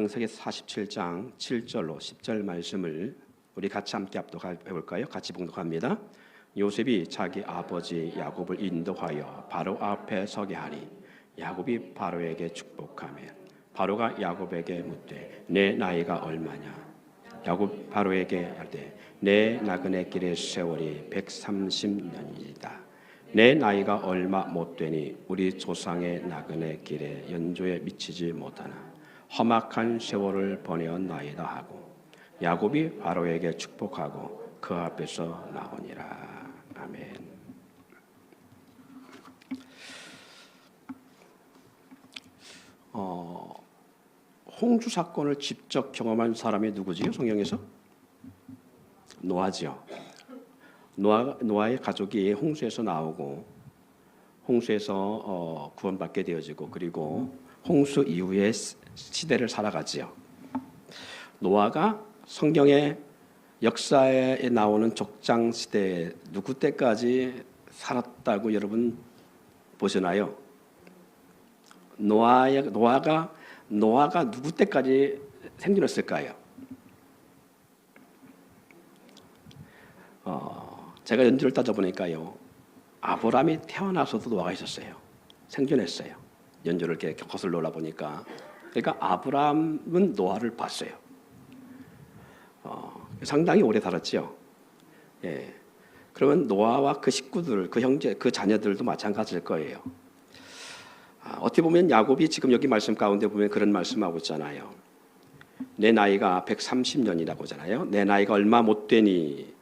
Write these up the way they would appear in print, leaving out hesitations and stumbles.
창세기 47장 7절로 10절 말씀을 우리 같이 함께 합독해 볼까요? 같이 봉독합니다. 요셉이 자기 아버지 야곱을 인도하여 바로 앞에 서게 하니 야곱이 바로에게 축복하며 바로가 야곱에게 묻되 내 나이가 얼마냐? 야곱 바로에게 하되 내 나그네 길의 세월이 130년이다. 내 나이가 얼마 못 되니 우리 조상의 나그네 길에 연조에 미치지 못하나 험악한 세월을 보내었나이다 하고 야곱이 바로에게 축복하고 그 앞에서 나오니라. 아멘. 홍수 사건을 직접 경험한 사람이 누구지요? 성경에서? 노아지요. 노아의 가족이 홍수에서 나오고 홍수에서 구원받게 되어지고 그리고 홍수 이후의 시대를 살아가지요. 노아가 성경의 역사에 나오는 족장 시대에 누구 때까지 살았다고 여러분 보시나요? 노아가 누구 때까지 생존했을까요? 제가 연주를 따져보니까요, 아브라함이 태어나서도 노아가 있었어요. 생존했어요. 연주를 이렇게 거슬러 올라보니까. 그러니까 아브라함은 노아를 봤어요. 상당히 오래 살았지요. 예. 그러면 노아와 그 식구들, 그 형제, 그 자녀들도 마찬가지일 거예요. 어떻게 보면 야곱이 지금 여기 말씀 가운데 보면 그런 말씀하고 있잖아요. 내 나이가 130년이라고 하잖아요. 내 나이가 얼마 못 되니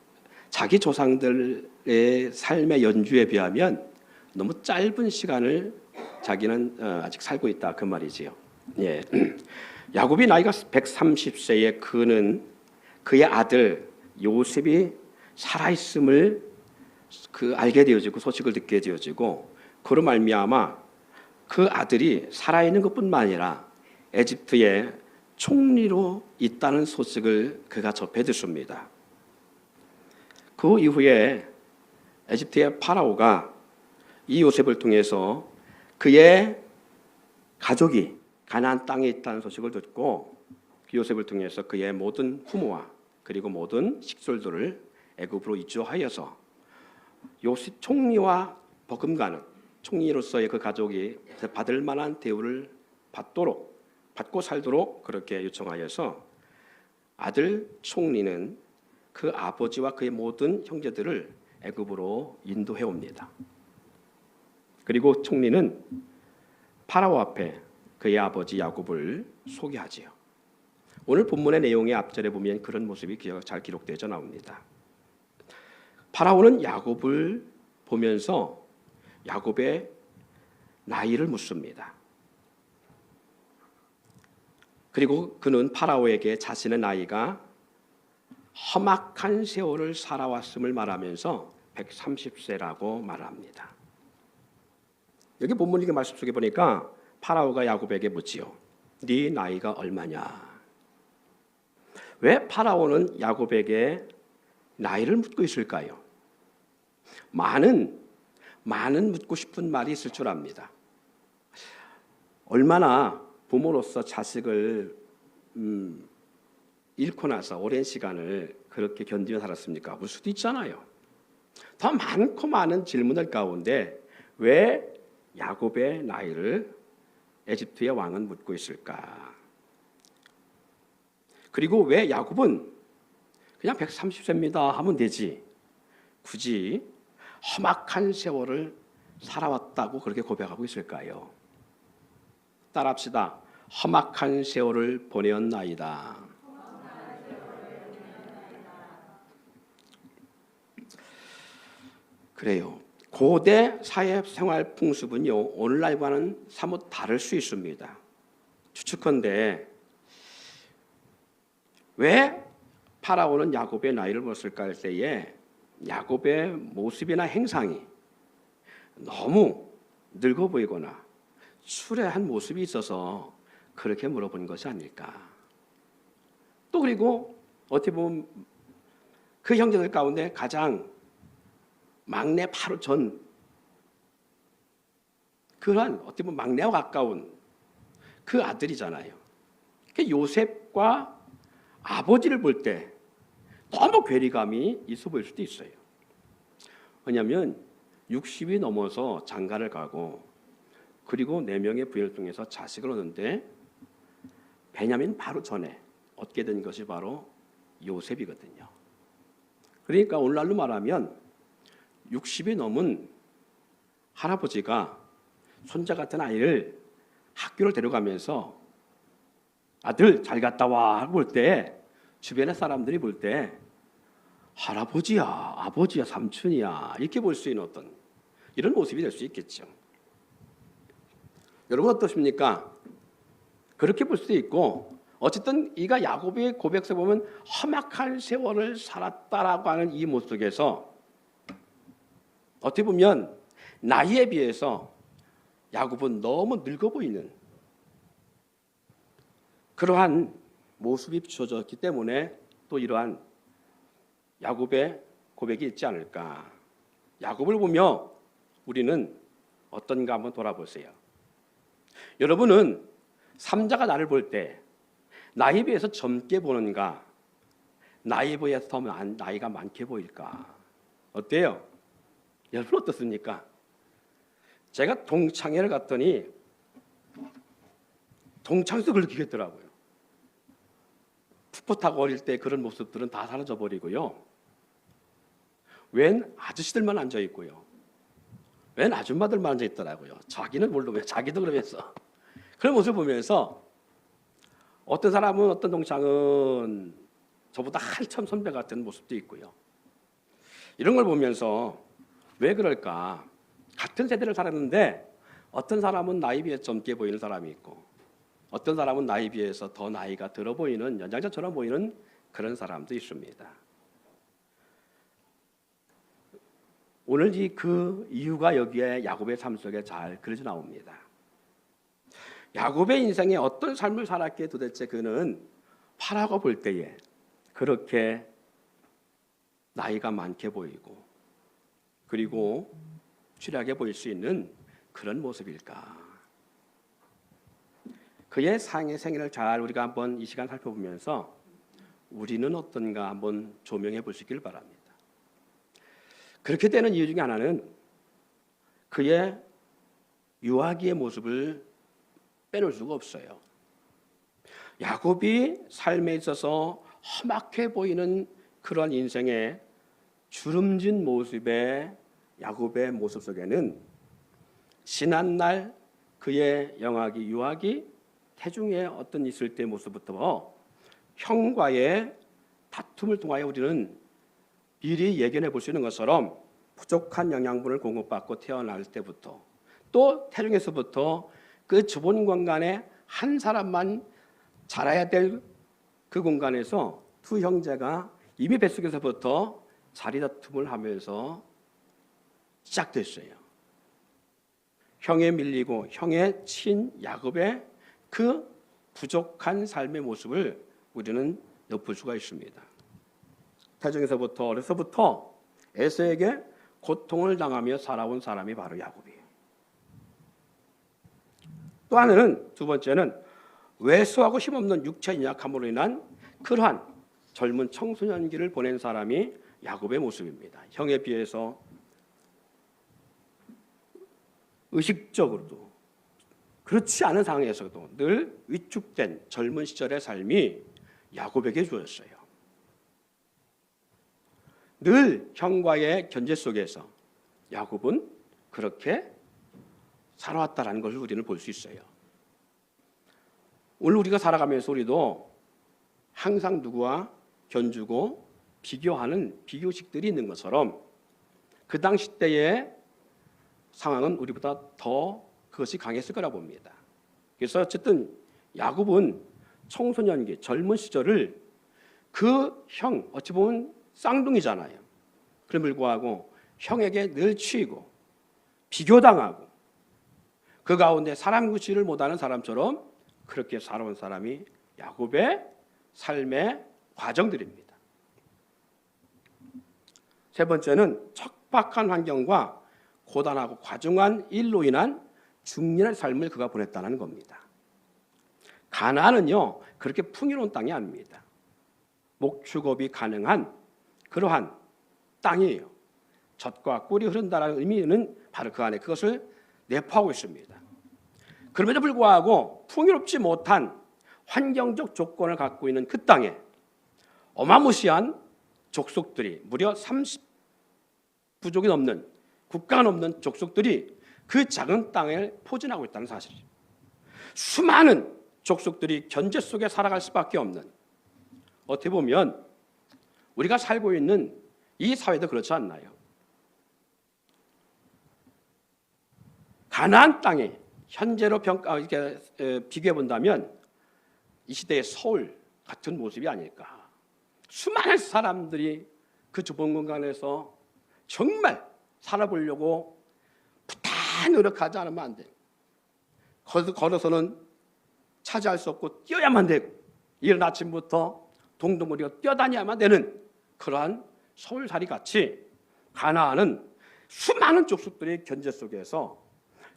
자기 조상들의 삶의 연주에 비하면 너무 짧은 시간을 자기는 아직 살고 있다 그 말이지요. 예. 야곱이 나이가 130세에 그의 아들 요셉이 살아있음을 알게 되어지고 소식을 듣게 되어지고 그로 말미암아 그 아들이 살아있는 것뿐만 아니라 에집트의 총리로 있다는 소식을 그가 접해 듣습니다. 그 이후에 에집트의 파라오가 이 요셉을 통해서 그의 가족이 가나안 땅에 있다는 소식을 듣고 그 요셉을 통해서 그의 모든 부모와 그리고 모든 식솔들을 애굽으로 이주하여서 요셉 총리와 버금가는 총리로서의 그 가족이 받을 만한 대우를 받고 살도록 그렇게 요청하여서 아들 총리는 그 아버지와 그의 모든 형제들을 애굽으로 인도해 옵니다. 그리고 총리는 파라오 앞에 그의 아버지 야곱을 소개하지요. 오늘 본문의 내용의 앞절에 보면 그런 모습이 잘 기록되어 나옵니다. 파라오는 야곱을 보면서 야곱의 나이를 묻습니다. 그리고 그는 파라오에게 자신의 나이가 험악한 세월을 살아왔음을 말하면서 130세라고 말합니다. 여기 본문 이게 말씀 속에 보니까 파라오가 야곱에게 묻지요. 네 나이가 얼마냐? 왜 파라오는 야곱에게 나이를 묻고 있을까요? 많은 묻고 싶은 말이 있을 줄 압니다. 얼마나 부모로서 자식을 잃고 나서 오랜 시간을 그렇게 견디며 살았습니까? 울 수도 있잖아요. 더 많고 많은 질문을 가운데 왜 야곱의 나이를 에집트의 왕은 묻고 있을까? 그리고 왜 야곱은 그냥 130세입니다 하면 되지 굳이 험악한 세월을 살아왔다고 그렇게 고백하고 있을까요? 따라합시다. 험악한 세월을 보내었나이다. 그래요. 고대 사회생활 풍습은요, 오늘날과는 사뭇 다를 수 있습니다. 추측컨대 왜 파라오는 야곱의 나이를 묻을까 할 때에 야곱의 모습이나 행상이 너무 늙어 보이거나 수레한 모습이 있어서 그렇게 물어본 것이 아닐까. 또 그리고 어떻게 보면 그 형제들 가운데 가장 막내 바로 전 그러한 어떻게 보면 막내와 가까운 그 아들이잖아요. 요셉과 아버지를 볼 때 너무 괴리감이 있어 보일 수도 있어요. 왜냐하면 60이 넘어서 장가를 가고 그리고 4명의 부인을 통해서 자식을 얻는데 베냐민 바로 전에 얻게 된 것이 바로 요셉이거든요. 그러니까 오늘날로 말하면 60이 넘은 할아버지가 손자 같은 아이를 학교를 데려가면서 아들 잘 갔다 와 하고 볼 때 주변의 사람들이 볼 때 할아버지야, 아버지야, 삼촌이야 이렇게 볼 수 있는 어떤 이런 모습이 될 수 있겠죠. 여러분 어떠십니까? 그렇게 볼 수도 있고 어쨌든 이가 야곱의 고백서 보면 험악한 세월을 살았다라고 하는 이 모습 속에서 어떻게 보면 나이에 비해서 야곱은 너무 늙어 보이는 그러한 모습이 비춰졌기 때문에 또 이러한 야곱의 고백이 있지 않을까. 야곱을 보며 우리는 어떤가 한번 돌아보세요. 여러분은 삼자가 나를 볼 때 나이에 비해서 젊게 보는가, 나이에 비해서 더 나이가 많게 보일까? 어때요? 여러분 어떻습니까? 제가 동창회를 갔더니 동창에서 그렇게 얘기했더라고요. 풋풋하고 어릴 때 그런 모습들은 다 사라져 버리고요. 웬 아저씨들만 앉아 있고요. 웬 아줌마들만 앉아 있더라고요. 자기는 뭘로 왜 자기도 그러면서 그런 모습을 보면서 어떤 사람은 어떤 동창은 저보다 한참 선배 같은 모습도 있고요. 이런 걸 보면서 왜 그럴까? 같은 세대를 살았는데 어떤 사람은 나이 비해 젊게 보이는 사람이 있고 어떤 사람은 나이 비해서 더 나이가 들어 보이는 연장자처럼 보이는 그런 사람도 있습니다. 오늘 그 이유가 여기에 야곱의 삶 속에 잘 그려져 나옵니다. 야곱의 인생에 어떤 삶을 살았기에 도대체 그는 파라고 볼 때에 그렇게 나이가 많게 보이고 그리고 취약해 보일 수 있는 그런 모습일까? 그의 생애를 잘 우리가 한번 이 시간 살펴보면서 우리는 어떤가 한번 조명해 보시길 바랍니다. 그렇게 되는 이유 중에 하나는 그의 유아기의 모습을 빼놓을 수가 없어요. 야곱이 삶에 있어서 험악해 보이는 그런 인생의 주름진 모습의 야곱의 모습 속에는 지난날 그의 영아기, 유아기, 태중에 어떤 있을 때 모습부터 형과의 다툼을 통하여 우리는 미리 예견해 볼 수 있는 것처럼 부족한 영양분을 공급받고 태어날 때부터 또 태중에서부터 그 좁은 공간에 한 사람만 자라야 될 그 공간에서 두 형제가 이미 뱃속에서부터 자리다툼을 하면서 시작됐어요. 형에 밀리고 형에 친 야곱의 그 부족한 삶의 모습을 우리는 엿볼 수가 있습니다. 태중에서부터 어려서부터 에서에게 고통을 당하며 살아온 사람이 바로 야곱이에요. 또 하나는 두 번째는 왜소하고 힘없는 육체의 약함으로 인한 그러한 젊은 청소년기를 보낸 사람이 야곱의 모습입니다. 형에 비해서 의식적으로도 그렇지 않은 상황에서도 늘 위축된 젊은 시절의 삶이 야곱에게 주어졌어요. 늘 형과의 견제 속에서 야곱은 그렇게 살아왔다는 것을 우리는 볼 수 있어요. 오늘 우리가 살아가면서 우리도 항상 누구와 견주고 비교하는 비교식들이 있는 것처럼 그 당시 때의 상황은 우리보다 더 그것이 강했을 거라 봅니다. 그래서 어쨌든 야곱은 청소년기, 젊은 시절을 그 형, 어찌 보면 쌍둥이잖아요. 그럼에도 불구하고 형에게 늘 치이고 비교당하고 그 가운데 사람 구실을 못하는 사람처럼 그렇게 살아온 사람이 야곱의 삶의 과정들입니다. 세 번째는 척박한 환경과 고단하고 과중한 일로 인한 중년의 삶을 그가 보냈다는 겁니다. 가나안은요 그렇게 풍요로운 땅이 아닙니다. 목축업이 가능한 그러한 땅이에요. 젖과 꿀이 흐른다는 의미는 바로 그 안에 그것을 내포하고 있습니다. 그럼에도 불구하고 풍요롭지 못한 환경적 조건을 갖고 있는 그 땅에 어마무시한 족속들이 무려 30부족이 넘는 국가가 넘는 족속들이 그 작은 땅에 포진하고 있다는 사실이죠. 수많은 족속들이 견제 속에 살아갈 수밖에 없는, 어떻게 보면 우리가 살고 있는 이 사회도 그렇지 않나요? 가나안 땅에 현재로 비교해 본다면 이 시대의 서울 같은 모습이 아닐까. 수많은 사람들이 그 좁은 공간에서 정말 살아보려고 부단히 노력하지 않으면 안 돼요. 걸어서는 차지할 수 없고 뛰어야만 되고, 이른 아침부터 동동머리가 뛰어다녀야만 되는 그러한 서울살이 같이 가나안은 수많은 족속들의 견제 속에서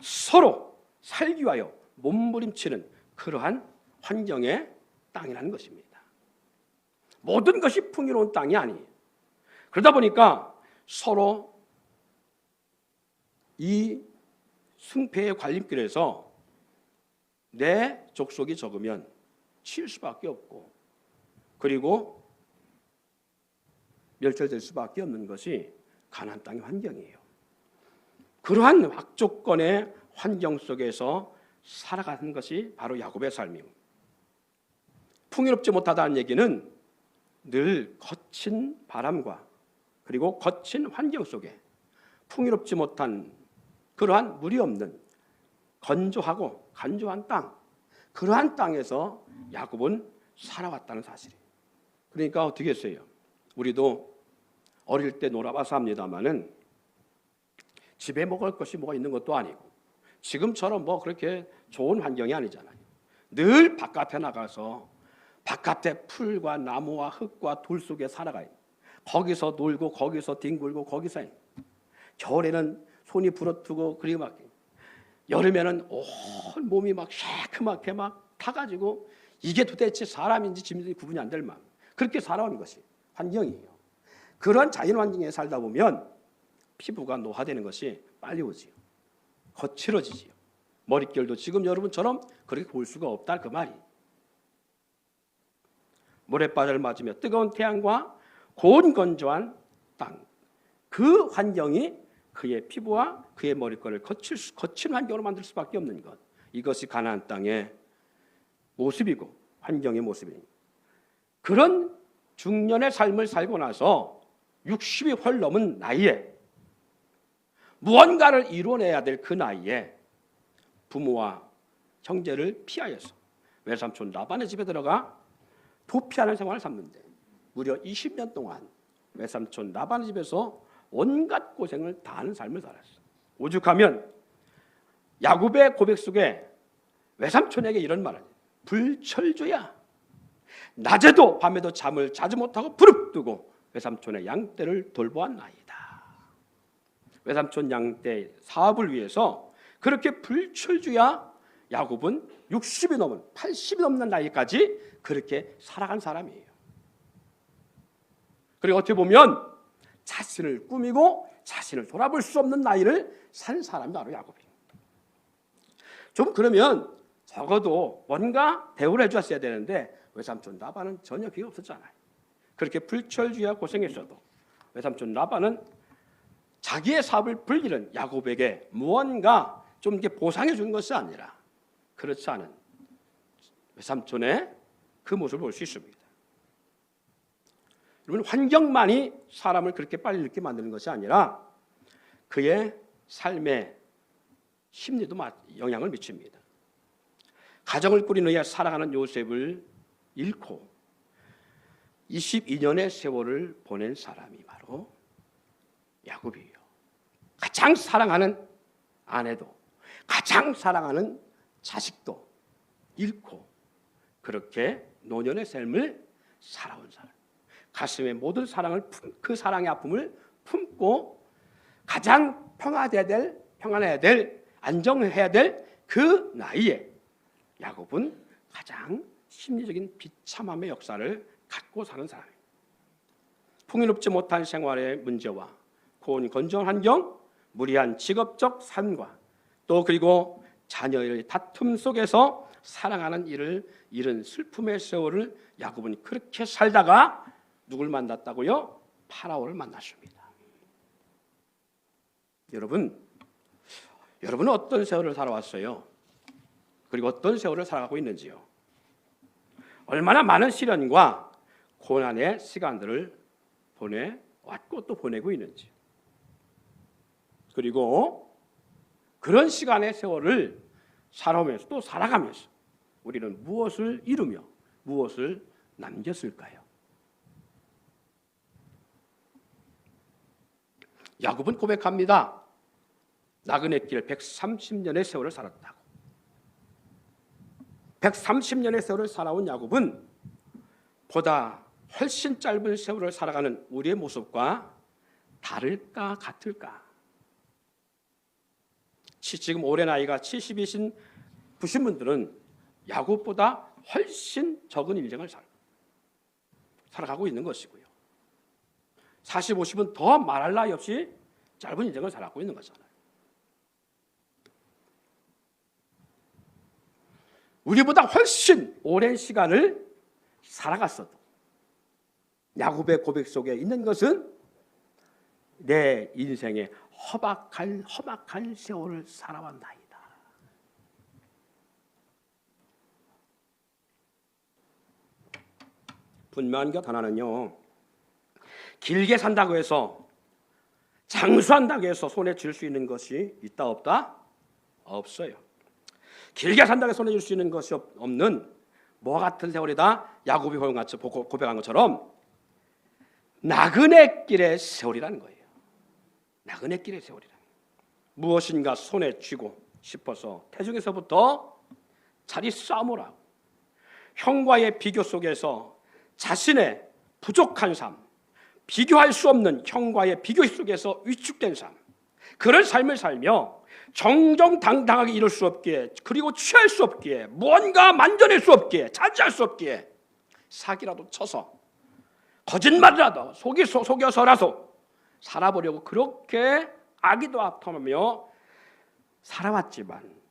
서로 살기 위하여 몸부림치는 그러한 환경의 땅이라는 것입니다. 모든 것이 풍요로운 땅이 아니에요. 그러다 보니까 서로 이 승패의 갈림길에서 내 족속이 적으면 칠 수밖에 없고, 그리고 멸절될 수밖에 없는 것이 가나안 땅의 환경이에요. 그러한 악조건의 환경 속에서 살아가는 것이 바로 야곱의 삶입니다. 풍요롭지 못하다는 얘기는 늘 거친 바람과 그리고 거친 환경 속에 풍요롭지 못한 그러한 물이 없는 건조하고 간조한 땅, 그러한 땅에서 야곱은 살아왔다는 사실이에요. 그러니까 어떻게 했어요? 우리도 어릴 때 놀아봐서 합니다마는 집에 먹을 것이 뭐가 있는 것도 아니고 지금처럼 뭐 그렇게 좋은 환경이 아니잖아요. 늘 바깥에 나가서 바깥에 풀과 나무와 흙과 돌 속에 살아가요. 거기서 놀고 거기서 뒹굴고 거기서 해요. 겨울에는 손이 부러뜨고, 그리고 막 여름에는 온 몸이 막 새크맣게 막 타가지고 이게 도대체 사람인지 짐인지 구분이 안 될 만큼 그렇게 살아온 것이 환경이에요. 그런 자연 환경에 살다 보면 피부가 노화되는 것이 빨리 오지요. 거칠어지지요. 머릿결도 지금 여러분처럼 그렇게 볼 수가 없다 그 말이. 모래바다를 맞으며 뜨거운 태양과 고온 건조한 땅, 그 환경이 그의 피부와 그의 머릿결을 거친 환경으로 만들 수밖에 없는 것, 이것이 가나안 땅의 모습이고 환경의 모습입니다. 그런 중년의 삶을 살고 나서 60이 훨 넘은 나이에 무언가를 이뤄내야 될 그 나이에 부모와 형제를 피하여서 외삼촌 라반의 집에 들어가 도피하는 생활을 샀는데 무려 20년 동안 외삼촌 라반의 집에서 온갖 고생을 다하는 삶을 살았어. 오죽하면 야곱의 고백 속에 외삼촌에게 이런 말을 해요. 불철주야, 낮에도 밤에도 잠을 자지 못하고 부릅뜨고 외삼촌의 양떼를 돌보았나이다. 외삼촌 양떼 사업을 위해서 그렇게 불철주야 야곱은 60이 넘은 80이 넘는 나이까지 그렇게 살아간 사람이에요. 그리고 어떻게 보면 자신을 꾸미고 자신을 돌아볼 수 없는 나이를 산 사람이 바로 야곱이에요. 좀 그러면 적어도 뭔가 대우를 해줬어야 되는데 외삼촌 라반은 전혀 그게 없었잖아요. 그렇게 불철주야 고생했어도 외삼촌 라반은 자기의 사업을 불리는 야곱에게 무언가 좀 이렇게 보상해 준 것이 아니라 그렇지 않은 외삼촌의 그 모습을 볼 수 있습니다. 여러분, 환경만이 사람을 그렇게 빨리 늙게 만드는 것이 아니라 그의 삶의 심리도 영향을 미칩니다. 가정을 꾸린 후에 살아가는 요셉을 잃고 22년의 세월을 보낸 사람이 바로 야곱이에요. 가장 사랑하는 아내도 가장 사랑하는 자식도 잃고 그렇게 노년의 삶을 살아온 사람, 가슴에 모든 사랑을 그 사랑의 아픔을 품고 가장 평안해야 될 안정해야 될 그 나이에 야곱은 가장 심리적인 비참함의 역사를 갖고 사는 사람입니다. 풍요롭지 못한 생활의 문제와 고온 건조한 환경, 무리한 직업적 삶과 또 그리고 자녀의 다툼 속에서 사랑하는 이를 잃은 슬픔의 세월을 야곱은 그렇게 살다가 누굴 만났다고요? 파라오를 만났습니다. 여러분은 어떤 세월을 살아왔어요? 그리고 어떤 세월을 살아가고 있는지요? 얼마나 많은 시련과 고난의 시간들을 보내왔고 또 보내고 있는지, 그리고 그런 시간의 세월을 살아오면서 또 살아가면서 우리는 무엇을 이루며 무엇을 남겼을까요? 야곱은 고백합니다. 나그네 길 130년의 세월을 살았다고. 130년의 세월을 살아온 야곱은 보다 훨씬 짧은 세월을 살아가는 우리의 모습과 다를까 같을까? 지금 올해 나이가 70이신 분들은 야곱보다 훨씬 적은 인생을 살아가고 있는 것이고요. 40, 50은 더 말할 나위 없이 짧은 인생을 살아가고 있는 거잖아요. 우리보다 훨씬 오랜 시간을 살아갔어도 야곱의 고백 속에 있는 것은 내 인생의 험악한 세월을 살아왔나이다. 분명한 것 하나는요, 길게 산다고 해서, 장수한다고 해서 손에 쥘 수 있는 것이 있다 없다? 없어요. 길게 산다고 해서 손에 쥘 수 있는 것이 없는 뭐 같은 세월이다? 야곱이 고백한 것처럼 나그네 길의 세월이라는 거예요. 나그네 길의 세월이라는 거예요. 무엇인가 손에 쥐고 싶어서 태중에서부터 자리 싸움을 하고 형과의 비교 속에서 자신의 부족한 삶, 비교할 수 없는 형과의 비교 속에서 위축된 삶, 그런 삶을 살며 정정당당하게 이룰 수 없기에, 그리고 취할 수 없기에, 무언가 만져낼 수 없기에, 차지할 수 없기에 사기라도 쳐서 거짓말이라도 속여서라도 살아보려고 그렇게 아기도 아프며 살아왔지만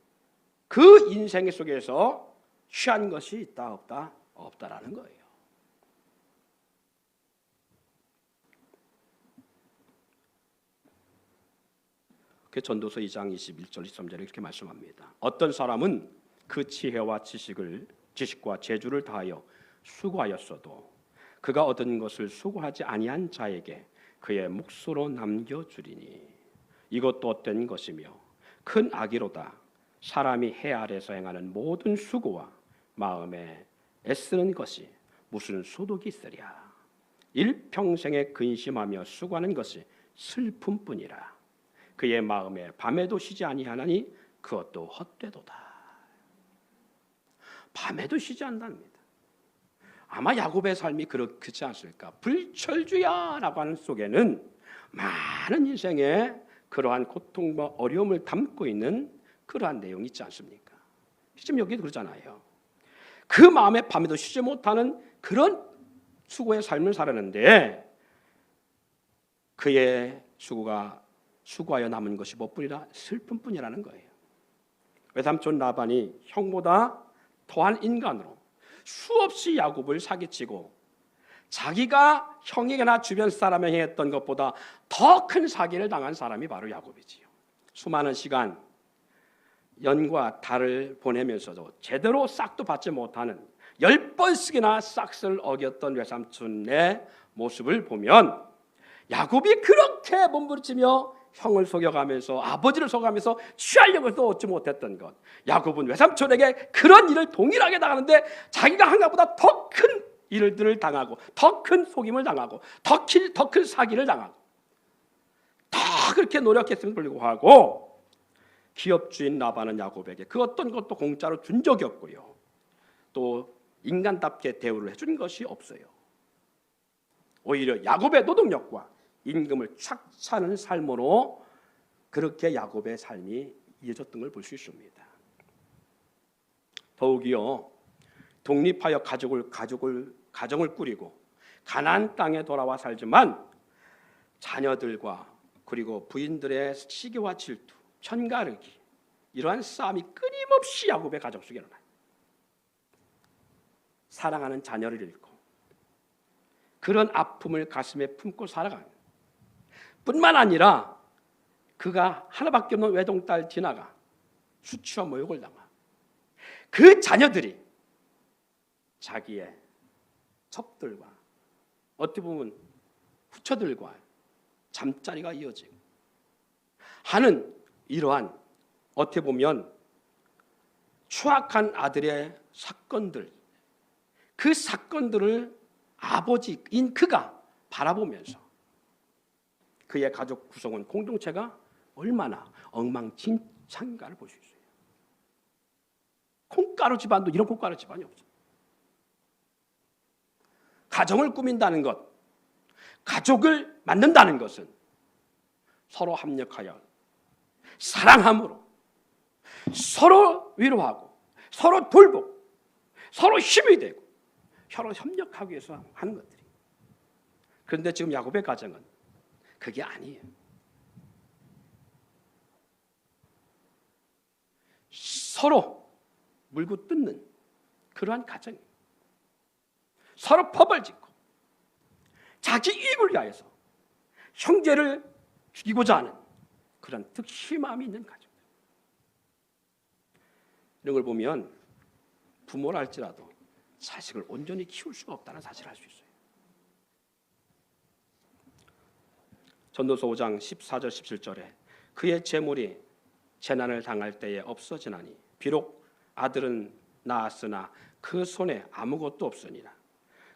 그 인생 속에서 취한 것이 있다 없다? 없다라는 거예요. 그 전도서 2장 21절 23절에 이렇게 말씀합니다. 어떤 사람은 그 지혜와 지식과 재주를 다하여 수고하였어도 그가 얻은 것을 수고하지 아니한 자에게 그의 몫으로 남겨주리니 이것도 헛된 것이며 큰 악이로다. 사람이 해 아래서 행하는 모든 수고와 마음에 애쓰는 것이 무슨 소득이 있으랴. 일평생에 근심하며 수고하는 것이 슬픔뿐이라. 그의 마음에 밤에도 쉬지 아니하나니 그것도 헛되도다. 밤에도 쉬지 않답니다. 아마 야곱의 삶이 그렇지 않을까. 불철주야라고 하는 속에는 많은 인생의 그러한 고통과 어려움을 담고 있는 그러한 내용이 있지 않습니까? 지금 여기도 그러잖아요. 그 마음에 밤에도 쉬지 못하는 그런 수고의 삶을 살았는데 그의 수고하여 남은 것이 뭐뿐이라? 슬픔뿐이라는 거예요. 외삼촌 라반이 형보다 더한 인간으로 수없이 야곱을 사기치고 자기가 형에게나 주변 사람에게 했던 것보다 더 큰 사기를 당한 사람이 바로 야곱이지요. 수많은 시간 연과 달을 보내면서도 제대로 싹도 받지 못하는 10번씩이나 싹을 어겼던 외삼촌의 모습을 보면 야곱이 그렇게 몸부림치며 형을 속여가면서 아버지를 속여가면서 취하려고 해도 얻지 못했던 것, 야곱은 외삼촌에게 그런 일을 동일하게 당하는데 자기가 한 것보다 더 큰 일들을 당하고 더 큰 속임을 당하고 더 큰 사기를 당하고 더 그렇게 노력했음에도 불구하고 기업주인 라반은 야곱에게 그 어떤 것도 공짜로 준 적이 없고요, 또 인간답게 대우를 해준 것이 없어요. 오히려 야곱의 노동력과 임금을 착 차는 삶으로 그렇게 야곱의 삶이 이어졌던 걸 볼 수 있습니다. 더욱이요, 독립하여 가정을 꾸리고 가나안 땅에 돌아와 살지만 자녀들과 그리고 부인들의 시기와 질투, 편가르기, 이러한 싸움이 끊임없이 야곱의 가정 속에 일어나요. 사랑하는 자녀를 잃고 그런 아픔을 가슴에 품고 살아가는 뿐만 아니라 그가 하나밖에 없는 외동딸 디나가 수치와 모욕을 당하 그 자녀들이 자기의 첩들과 어떻게 보면 후처들과 잠자리가 이어지고 하는 이러한 어떻게 보면 추악한 아들의 사건들, 그 사건들을 아버지인 그가 바라보면서 그의 가족 구성원 공동체가 얼마나 엉망진창인가를 볼 수 있어요. 콩가루 집안도 이런 콩가루 집안이 없어요. 가정을 꾸민다는 것, 가족을 만든다는 것은 서로 합력하여 사랑함으로 서로 위로하고 서로 돌보고 서로 힘이 되고 서로 협력하기 위해서 하는 것들이. 그런데 지금 야곱의 가정은 그게 아니에요. 서로 물고 뜯는 그러한 가정이에요. 서로 법을 짓고 자기 이익을 위하여서 형제를 죽이고자 하는 그런 득심함이 있는 가정. 이런 걸 보면 부모라 할지라도 자식을 온전히 키울 수가 없다는 사실을 알 수 있어요. 전도서 5장 14절 17절에 그의 재물이 재난을 당할 때에 없어지나니 비록 아들은 낳았으나 그 손에 아무것도 없으니라.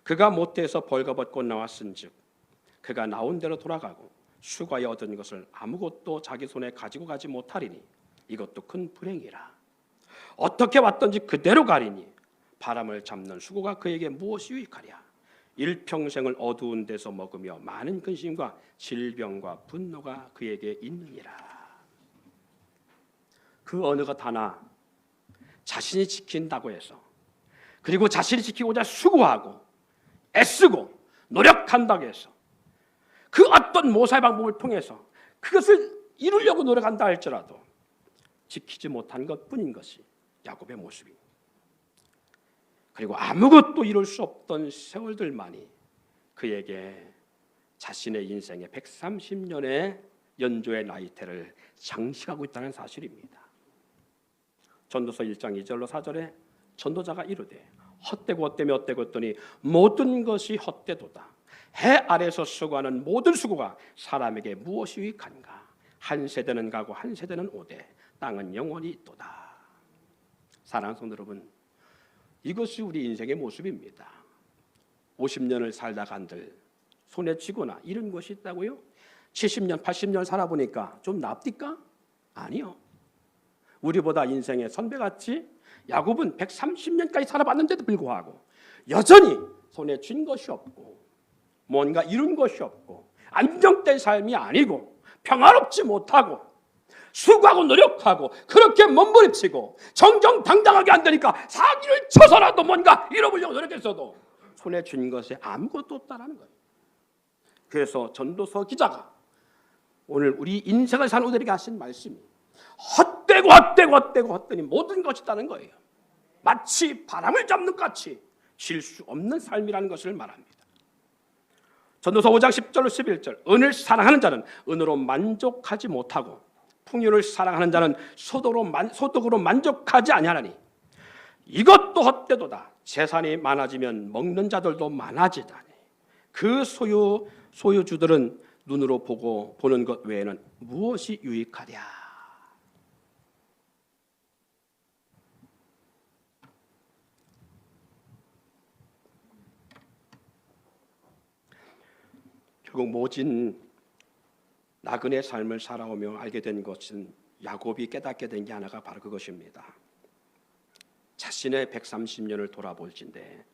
그가 모태에서 벌거벗고 나왔은즉 그가 나온 대로 돌아가고 수고하여 얻은 것을 아무것도 자기 손에 가지고 가지 못하리니 이것도 큰 불행이라. 어떻게 왔든지 그대로 가리니 바람을 잡는 수고가 그에게 무엇이 유익하랴. 일평생을 어두운 데서 먹으며 많은 근심과 질병과 분노가 그에게 있느니라. 그 어느 것 하나 자신이 지킨다고 해서 그리고 자신이 지키고자 수고하고 애쓰고 노력한다고 해서 그 어떤 모사의 방법을 통해서 그것을 이루려고 노력한다 할지라도 지키지 못한 것뿐인 것이 야곱의 모습입니다. 그리고 아무것도 이룰 수 없던 세월들만이 그에게 자신의 인생의 130년의 연조의 나이테를 장식하고 있다는 사실입니다. 전도서 1장 2절로 4절에 전도자가 이르되 헛되고 헛되며 헛되고 했더니 모든 것이 헛되도다. 해 아래서 수고하는 모든 수고가 사람에게 무엇이 유익한가. 한 세대는 가고 한 세대는 오되 땅은 영원히 있도다. 사랑하는 성도 여러분, 이것이 우리 인생의 모습입니다. 50년을 살다가 한들 손에 쥐거나 이런 것이 있다고요? 70년, 80년 살아보니까 좀 납니까? 아니요. 우리보다 인생의 선배같이 야곱은 130년까지 살아봤는데도 불구하고 여전히 손에 쥔 것이 없고 뭔가 이룬 것이 없고 안정된 삶이 아니고 평화롭지 못하고 수고하고 노력하고 그렇게 몸부림치고 정정당당하게 안 되니까 사기를 쳐서라도 뭔가 잃어보려고 노력했어도 손에 쥔 것이 아무것도 없다라는 거예요. 그래서 전도서 기자가 오늘 우리 인생을 사는 우리에게 하신 말씀이 헛되고 헛되고 헛되고 헛되니 모든 것이 있다는 거예요. 마치 바람을 잡는 것 같이 질 수 없는 삶이라는 것을 말합니다. 전도서 5장 10절로 11절 은을 사랑하는 자는 은으로 만족하지 못하고 풍요를 사랑하는 자는 소득으로 만족하지 아니하나니 이것도 헛되도다. 재산이 많아지면 먹는 자들도 많아지다니 그 소유주들은 눈으로 보는 것 외에는 무엇이 유익하랴. 결국 모진 나그네 삶을 살아오며 알게 된 것은 야곱이 깨닫게 된 게 하나가 바로 그것입니다. 자신의 130년을 돌아볼진데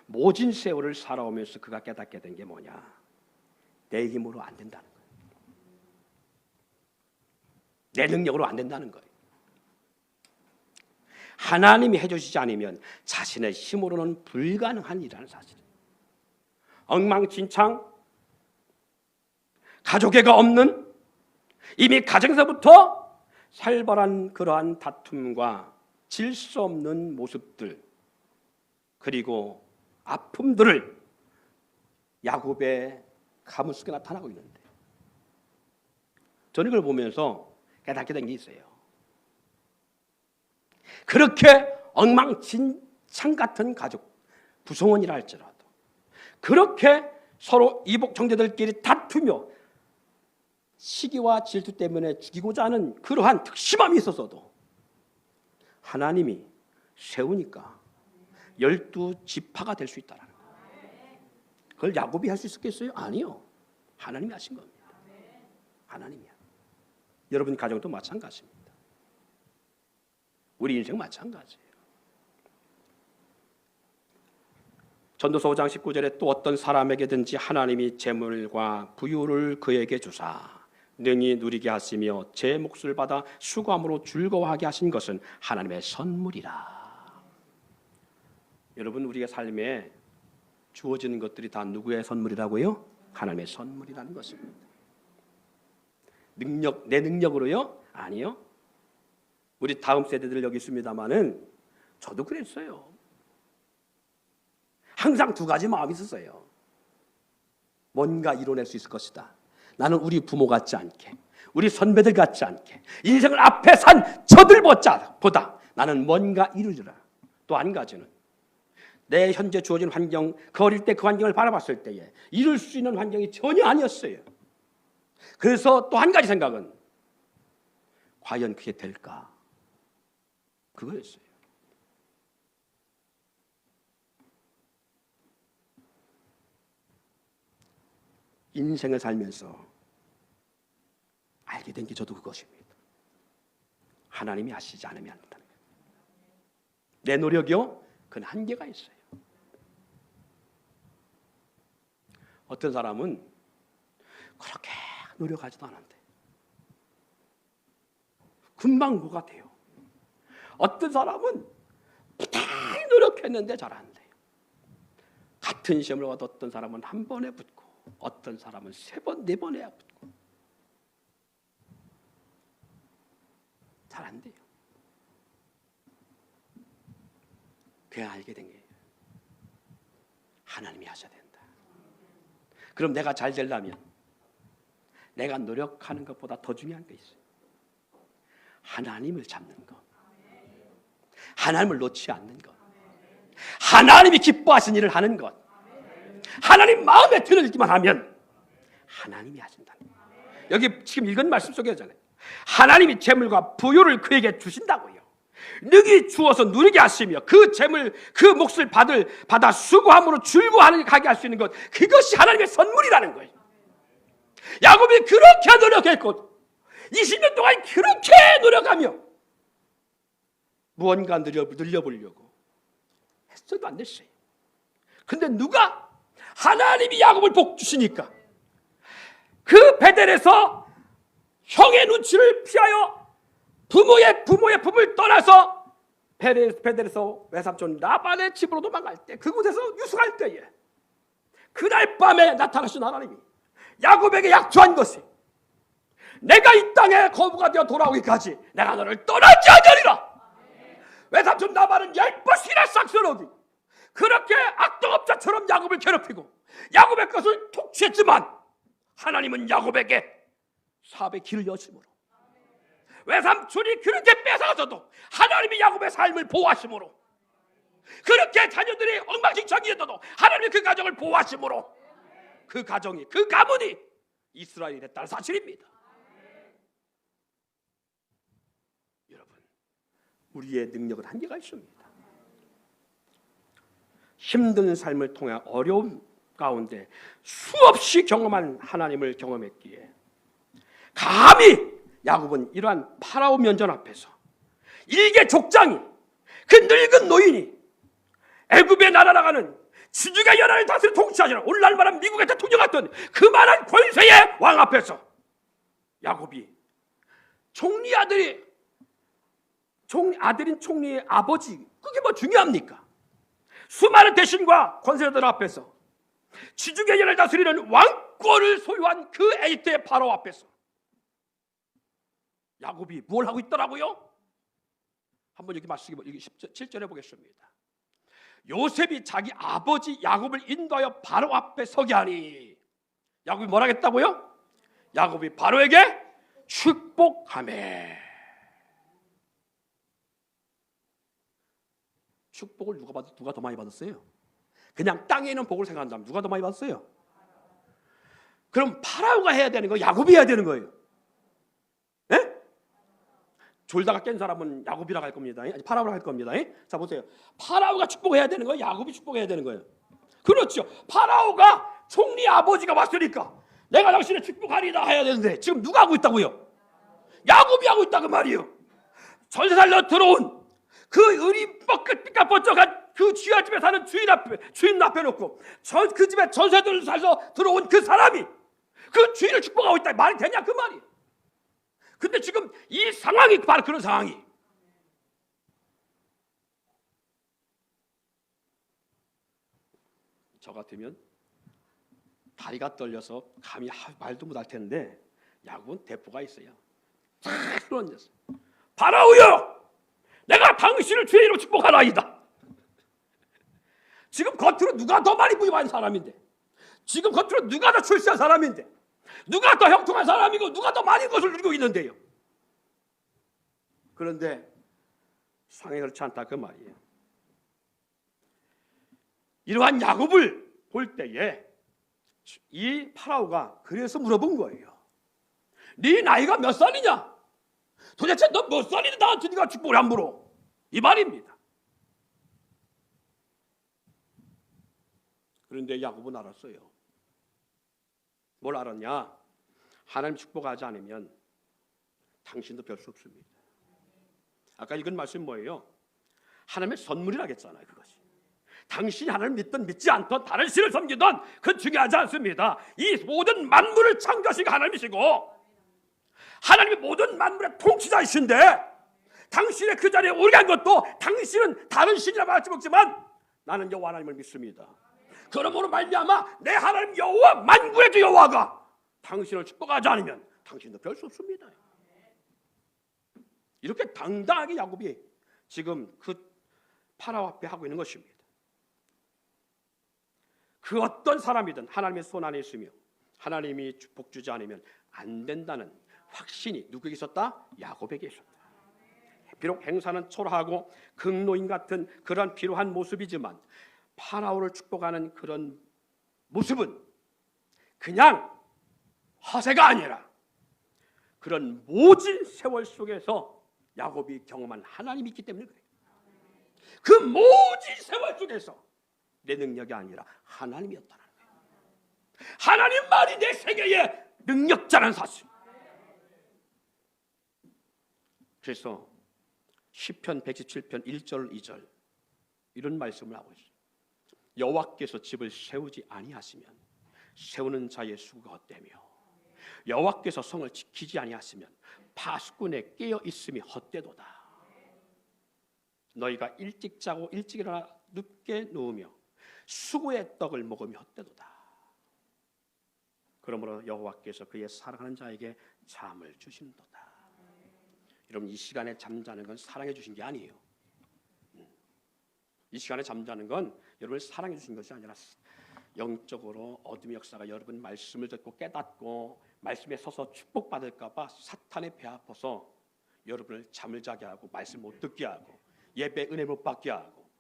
모진 세월을 살아오면서 그가 깨닫게 된 게 뭐냐? 내 힘으로 안 된다는 거예요. 내 능력으로 안 된다는 거예요. 하나님이 해주시지 않으면 자신의 힘으로는 불가능한 일이라는 사실. 엉망진창, 가족애가 없는, 이미 가정에서부터 살벌한 그러한 다툼과 질수 없는 모습들, 그리고 아픔들을 야곱의 가문 속에 나타나고 있는데, 저는 이걸 보면서 깨닫게 된 게 있어요. 그렇게 엉망진창 같은 가족, 구성원이라 할지라도, 그렇게 서로 이복 형제들끼리 다투며 시기와 질투 때문에 죽이고자 하는 그러한 특심함이 있어서도 하나님이 세우니까 12지파가 될 수 있다는 거예요. 그걸 야곱이 할 수 있었겠어요? 아니요. 하나님이 하신 겁니다. 하나님이야. 여러분 가정도 마찬가지입니다. 우리 인생 마찬가지예요. 전도서 5장 19절에 또 어떤 사람에게든지 하나님이 재물과 부유를 그에게 주사 능히 누리게 하시며 제 몫을 받아 수고함으로 즐거워하게 하신 것은 하나님의 선물이라. 여러분, 우리의 삶에 주어지는 것들이 다 누구의 선물이라고요? 하나님의 선물이라는 것입니다. 내 능력으로요? 아니요. 우리 다음 세대들 여기 있습니다마는 저도 그랬어요. 항상 두 가지 마음이 있었어요. 뭔가 이뤄낼 수 있을 것이다. 나는 우리 부모 같지 않게, 우리 선배들 같지 않게, 인생을 앞에 산 저들보다 나는 뭔가 이루리라. 또 한 가지는 내 현재 주어진 환경, 그 어릴 때 그 환경을 바라봤을 때에 이룰 수 있는 환경이 전혀 아니었어요. 그래서 또 한 가지 생각은 과연 그게 될까? 그거였어요. 인생을 살면서 알게 된 게 저도 그것입니다. 하나님이 하시지 않으면 안 된다는 거예요. 내 노력이요? 그건 한계가 있어요. 어떤 사람은 그렇게 노력하지도 않은데 금방 뭐가 돼요. 어떤 사람은 부단히 노력했는데 잘 안 돼요. 같은 시험을 봐도 어떤 사람은 한 번에 붙고 어떤 사람은 3번, 4번에 붙고 잘 안 돼요. 그냥 알게 된 게 하나님이 하셔야 된다. 그럼 내가 잘 되려면 내가 노력하는 것보다 더 중요한 게 있어요. 하나님을 잡는 것, 하나님을 놓지 않는 것, 하나님이 기뻐하신 일을 하는 것, 하나님 마음에 들어있기만 하면 하나님이 하신다. 여기 지금 읽은 말씀 속에잖아요. 하나님이 재물과 부유를 그에게 주신다고요. 능히 주어서 누리게 하시며 그 재물, 그 몫을 받아 수고함으로 즐거워하게 할 수 있는 것, 그것이 하나님의 선물이라는 거예요. 야곱이 그렇게 노력했고 20년 동안 그렇게 노력하며 무언가 늘려보려고 했어도 안 됐어요. 근데 누가? 하나님이 야곱을 복 주시니까 그 베델에서 형의 눈치를 피하여 부모의 품을 떠나서 베델에서 외삼촌 라반의 집으로 도망갈 때, 그곳에서 유숙할 때에 그날 밤에 나타나신 하나님이 야곱에게 약속한 것이 내가 이 땅에 거부가 되어 돌아오기까지 내가 너를 떠나지 않으리라. 외삼촌 라반은 10번씩이나 싹쓸어기 그렇게 악동업자처럼 야곱을 괴롭히고 야곱의 것을 독취했지만 하나님은 야곱에게 사업의 길을 여심으로, 외삼촌이 그렇게 뺏어가서도 하나님이 야곱의 삶을 보호하심으로, 그렇게 자녀들이 엉망진창이어도 하나님이 그 가정을 보호하심으로 그 가정이, 그 가문이 이스라엘이 됐다는 사실입니다. 여러분, 우리의 능력은 한계가 있습니다. 힘든 삶을 통해 어려움 가운데 수없이 경험한 하나님을 경험했기에 감히 야곱은 이러한 파라오 면전 앞에서 일개 족장이, 그 늙은 노인이 애굽에 날아나가는 지중해 연안을 다스려 통치하시는 오늘날만한 미국의 대통령 같은 그만한 권세의 왕 앞에서 야곱이 아들인 총리의 아버지, 그게 뭐 중요합니까? 수많은 대신과 권세자들 앞에서 지중해 연을 다스리는 왕권을 소유한 그 에기프트의 파라오 앞에서 야곱이 뭘 하고 있더라고요? 한번 여기 말씀 7절에 보겠습니다. 요셉이 자기 아버지 야곱을 인도하여 바로 앞에 서게 하니, 야곱이 뭘 하겠다고요? 야곱이 바로에게 축복하매. 축복을 누가 더 많이 받았어요? 그냥 땅에 있는 복을 생각한다면 누가 더 많이 받았어요? 그럼 파라오가 해야 되는 거예요? 야곱이 해야 되는 거예요? 예? 졸다가 깬 사람은 야곱이라고 할 겁니다. 아니, 파라오라고 할 겁니다. 자 보세요. 파라오가 축복해야 되는 거예요? 야곱이 축복해야 되는 거예요? 그렇죠. 파라오가 총리 아버지가 왔으니까 내가 당신을 축복하리다 해야 되는데 지금 누가 하고 있다고요? 야곱이 하고 있다 그 말이에요. 전세 살려 들어온 그 의리 삐까뻔쩍한 그 쥐야 집에 사는 주인 앞에 놓고 그 집에 전세들 살려 들어온 그 사람이 그 주인을 축복하고 있다. 말이 되냐 그 말이에요. 근데 지금 이 상황이 바로 그런 상황이. 저 같으면 다리가 떨려서 감히 말도 못할 텐데 야곱은 대포가 있어요. 탁 던졌어. 파라오여, 내가 당신을 주의 이름으로 축복하나이다. 지금 겉으로 누가 더 많이 부유한 사람인데, 지금 겉으로 누가 더 출세한 사람인데, 누가 더 형통한 사람이고 누가 더 많은 것을 누리고 있는데요. 그런데 상황이 그렇지 않다 그 말이에요. 이러한 야곱을 볼 때에 이 파라오가 그래서 물어본 거예요. 네 나이가 몇 살이냐? 도대체 너 몇 살인데 나한테 네가 축복을 안 물어? 이 말입니다. 그런데 야곱은 알았어요. 뭘 알았냐? 하나님 축복하지 않으면 당신도 별 수 없습니다. 아까 읽은 말씀 뭐예요? 하나님의 선물이라겠잖아요. 그것이 당신이 하나님을 믿든 믿지 않든 다른 신을 섬기든 그건 중요하지 않습니다. 이 모든 만물을 창조하신 하나님이시고 하나님이 모든 만물의 통치자이신데 당신의 그 자리에 오르게 한 것도 당신은 다른 신이라 말할지 모르지만 나는 여호와 하나님을 믿습니다. 그러므로 말미암아 내 하나님 여호와 만군의 주 여호와가 당신을 축복하지 않으면 당신도 별 수 없습니다. 이렇게 당당하게 야곱이 지금 그 파라오 앞에 하고 있는 것입니다. 그 어떤 사람이든 하나님의 손 안에 있으며 하나님이 복 주지 않으면 안 된다는 확신이 누구에게 있었다? 야곱에게 있었다. 비록 행사는 초라하고 극노인 같은 그런 비루한 모습이지만 파라오를 축복하는 그런 모습은 그냥 허세가 아니라 그런 모진 세월 속에서 야곱이 경험한 하나님이 있기 때문에 그래요. 그 모진 세월 속에서 내 능력이 아니라 하나님이었다는 거예요. 하나님만이 내 세계의 능력자라는 사실. 그래서 시편 117편 1절 2절 이런 말씀을 하고 있어요. 여호와께서 집을 세우지 아니하시면 세우는 자의 수고가 헛되며 여호와께서 성을 지키지 아니하시면 파수꾼에 깨어 있음이 헛되도다. 너희가 일찍 자고 일찍 일어나 늦게 누우며 수고의 떡을 먹으며 헛되도다. 그러므로 여호와께서 그의 사랑하는 자에게 잠을 주신도다. 여러분, 이 시간에 잠자는 건 사랑해 주신 게 아니에요. 이 시간에 잠자는 건 여러분을 사랑해 주신 것이 아니라 영적으로 어둠의 역사가 여러분 말씀을 듣고 깨닫고 말씀에 서서 축복받을까 봐 사탄의 배 아파서 여러분을 잠을 자게 하고 말씀 못 듣게 하고 예배 은혜 못 받게 하고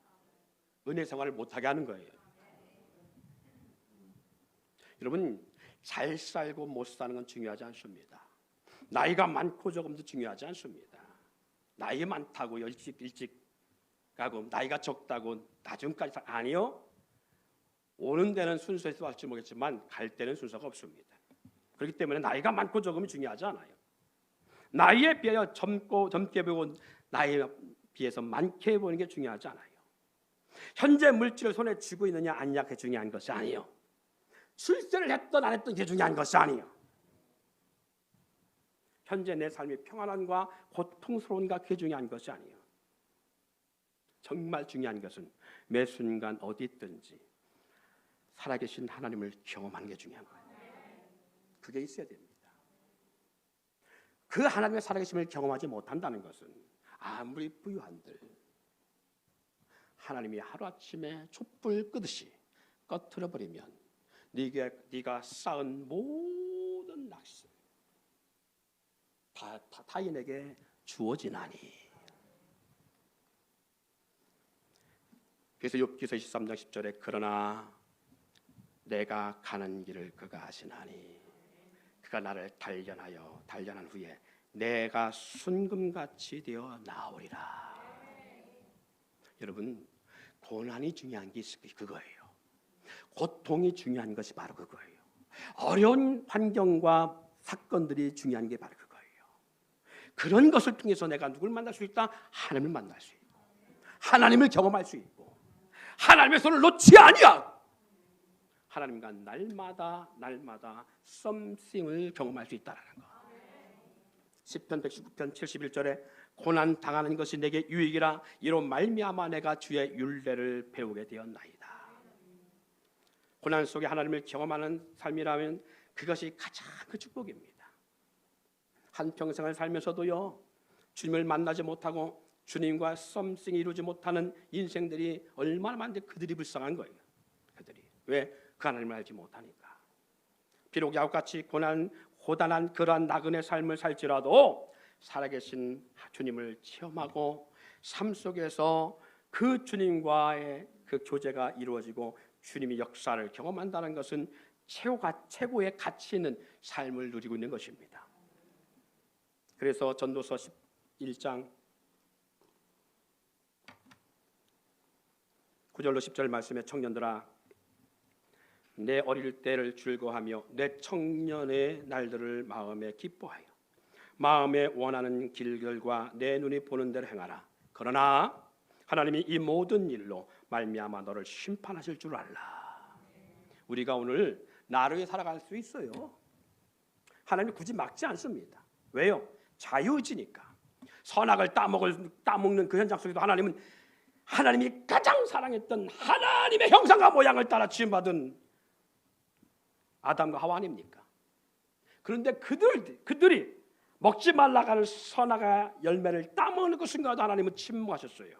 은혜 생활을 못하게 하는 거예요. 여러분, 잘 살고 못 사는 건 중요하지 않습니다. 나이가 많고 적음도 중요하지 않습니다. 나이 많다고 일찍 가고 나이가 적다고 나중까지 아니요. 오는 데는 순서에서 할지 모르겠지만 갈 때는 순서가 없습니다. 그렇기 때문에 나이가 많고 적음이 중요하지 않아요. 나이에 비하여 젊게 보고 나이에 비해서 많게 보는 게 중요하지 않아요. 현재 물질을 손에 쥐고 있느냐 아니냐 그게 중요한 것이 아니에요. 출세를 했던 안 했던 게 중요한 것이 아니에요. 현재 내 삶이 평안한가 고통스러운가 그게 중요한 것이 아니에요. 정말 중요한 것은 매 순간 어디 있든지 살아계신 하나님을 경험하는 게 중요한 거예요. 그게 있어야 됩니다. 그 하나님의 살아계심을 경험하지 못한다는 것은 아무리 부유한들 하나님이 하루아침에 촛불 끄듯이 꺼트려 버리면 네가 쌓은 모든 낚시 다 타인에게 주어지나니. 그래서 욥기서 23장 10절에 그러나 내가 가는 길을 그가 아시나니 그가 나를 단련한 후에 내가 순금같이 되어 나오리라. 여러분, 고난이 중요한 게 그거예요. 고통이 중요한 것이 바로 그거예요. 어려운 환경과 사건들이 중요한 게 바로 그거예요. 그런 것을 통해서 내가 누굴 만날 수 있다? 하나님을 만날 수 있고 하나님을 경험할 수 있고 하나님의 손을 놓지 아니하고 하나님과 날마다 썸씽을 경험할 수 있다는 거. 시편 119편 71절에 고난 당하는 것이 내게 유익이라 이로 말미암아 내가 주의 율례를 배우게 되었나이다. 고난 속에 하나님을 경험하는 삶이라면 그것이 가장 큰 축복입니다. 한평생을 살면서도요 주님을 만나지 못하고 주님과 썸씽이 이루지 못하는 인생들이 얼마나 많은데 그들이 불쌍한 거예요. 그들이 왜? 그 하나님을 알지 못하니까. 비록 야곱같이 고단한 그러한 나그네 삶을 살지라도 살아계신 주님을 체험하고 삶 속에서 그 주님과의 그 교제가 이루어지고 주님이 역사를 경험한다는 것은 최고의 가치 있는 삶을 누리고 있는 것입니다. 그래서 전도서 11장 9절로 10절 말씀에 청년들아 내 어릴 때를 즐거워하며 내 청년의 날들을 마음에 기뻐하여 마음에 원하는 길들과 내 눈이 보는 대로 행하라. 그러나 하나님이 이 모든 일로 말미암아 너를 심판하실 줄 알라. 우리가 오늘 나를 살아갈 수 있어요. 하나님이 굳이 막지 않습니다. 왜요? 자유의지니까. 선악을 따먹는 그 현장 속에도 하나님이 가장 사랑했던 하나님의 형상과 모양을 따라 지음받은 아담과 하와 아닙니까? 그런데 그들이 먹지 말라고 하는 선악의 열매를 따먹는 그 순간도 하나님은 침묵하셨어요.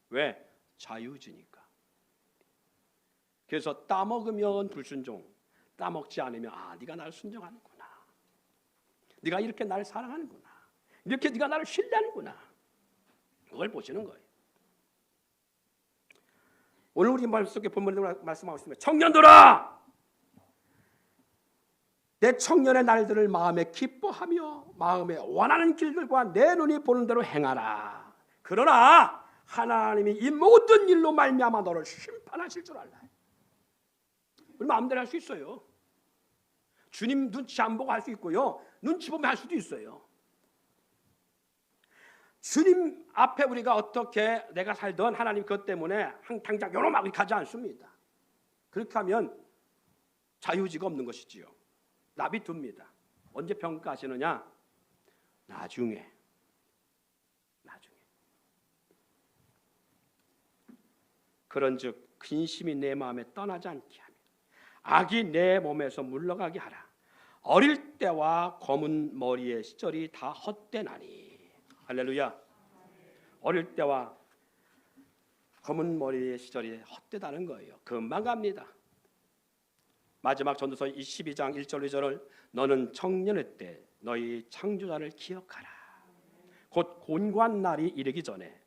왜? 자유지니까. 그래서 따먹으면 불순종, 따먹지 않으면 네가 나를 순종하는구나. 네가 이렇게 나를 사랑하는구나. 이렇게 네가 나를 신뢰하는구나. 그걸 보시는 거예요. 오늘 우리 말씀 속에 본문으로 말씀하고 있습니다. 청년들아! 내 청년의 날들을 마음에 기뻐하며 마음에 원하는 길들과 내 눈이 보는 대로 행하라. 그러나 하나님이 이 모든 일로 말미암아 너를 심판하실 줄 알라. 우리 마음대로 할 수 있어요. 주님 눈치 안 보고 할 수 있고요. 눈치 보면 할 수도 있어요. 주님 앞에 우리가 어떻게 내가 살던 하나님 그것 때문에 당장 요놈하고 가지 않습니다. 그렇게 하면 자유지가 없는 것이지요. 놔비둡니다. 언제 평가하시느냐? 나중에. 그런즉 근심이 내 마음에 떠나지 않게 하며 악이 내 몸에서 물러가게 하라. 어릴 때와 검은 머리의 시절이 다 헛되나니. 할렐루야. 어릴 때와 검은 머리의 시절이 헛되다는 거예요. 금방 갑니다. 마지막 전도서 22장 1절 2절을 너는 청년의 때 너희 창조자를 기억하라. 곧 곤고한 날이 이르기 전에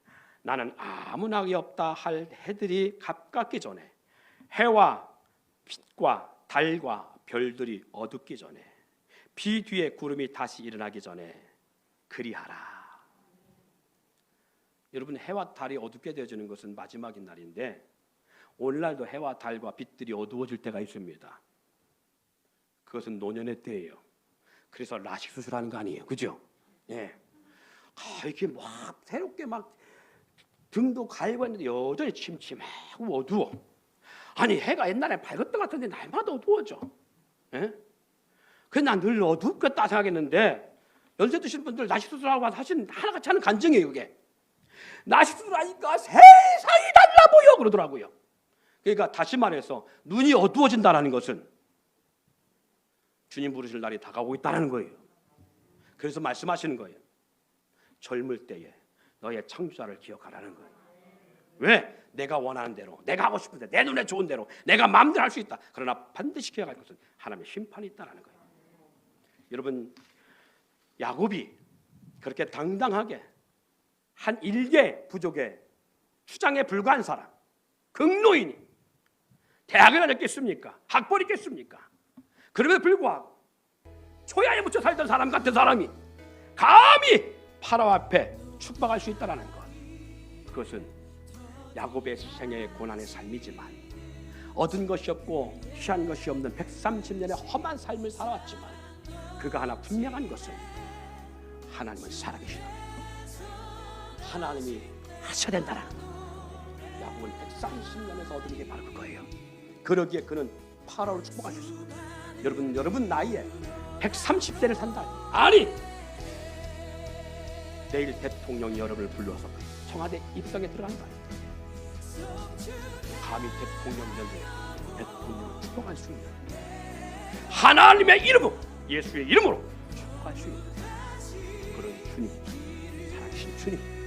나는 아무 낙이 없다 할 해들이 가깝기 전에 해와 빛과 달과 별들이 어둡기 전에 비 뒤에 구름이 다시 일어나기 전에 그리하라. 여러분, 해와 달이 어둡게 되어지는 것은 마지막인 날인데 오늘날도 해와 달과 빛들이 어두워질 때가 있습니다. 그것은 노년의 때예요. 그래서 라식 수술하는 거 아니에요, 그죠? 예. 이렇게 막 새롭게 막 등도 갈고 했는데 여전히 침침하고 어두워. 아니 해가 옛날에 밝았던 것 같은데 날마다 어두워져. 예? 그래서 난 늘 어둡겠다 생각했는데 연세 드신 분들 라식 수술하고 와서 하시는 하나같이 하는 간증이에요. 그게 나시들하니까 세상이 달라 보여 그러더라고요. 그러니까 다시 말해서 눈이 어두워진다는 것은 주님 부르실 날이 다가오고 있다는 거예요. 그래서 말씀하시는 거예요. 젊을 때에 너의 창조자를 기억하라는 거예요. 왜? 내가 원하는 대로, 내가 하고 싶은 대로, 내 눈에 좋은 대로 내가 마음대로 할 수 있다. 그러나 반드시 기억할 것은 하나님의 심판이 있다는 거예요. 여러분, 야곱이 그렇게 당당하게 한 일개 부족의 추장에 불과한 사람, 극노인이 대학을 다녔겠습니까? 학벌이 있겠습니까? 그럼에도 불구하고 초야에 묻혀 살던 사람 같은 사람이 감히 파라오 앞에 축복할 수 있다는 것, 그것은 야곱의 생애의 고난의 삶이지만 얻은 것이 없고 취한 것이 없는 130년의 험한 삶을 살아왔지만 그가 하나 분명한 것은 하나님은 살아계시다. 하나님이 하셔야 된다는 것. 야곱은 130년에서 얻은 게 바로 그거예요. 그러기에 그는 파라오를 축복할 수 있습니다. 여러분 나이에 130세를 산다. 아니, 내일 대통령이 여러분을 불러서 청와대 입성에 들어간다. 감히 대통령을 축복할 수 있는 하나님의 이름으로, 예수의 이름으로 축복할 수 있는 그런 주님, 살아계신 주님,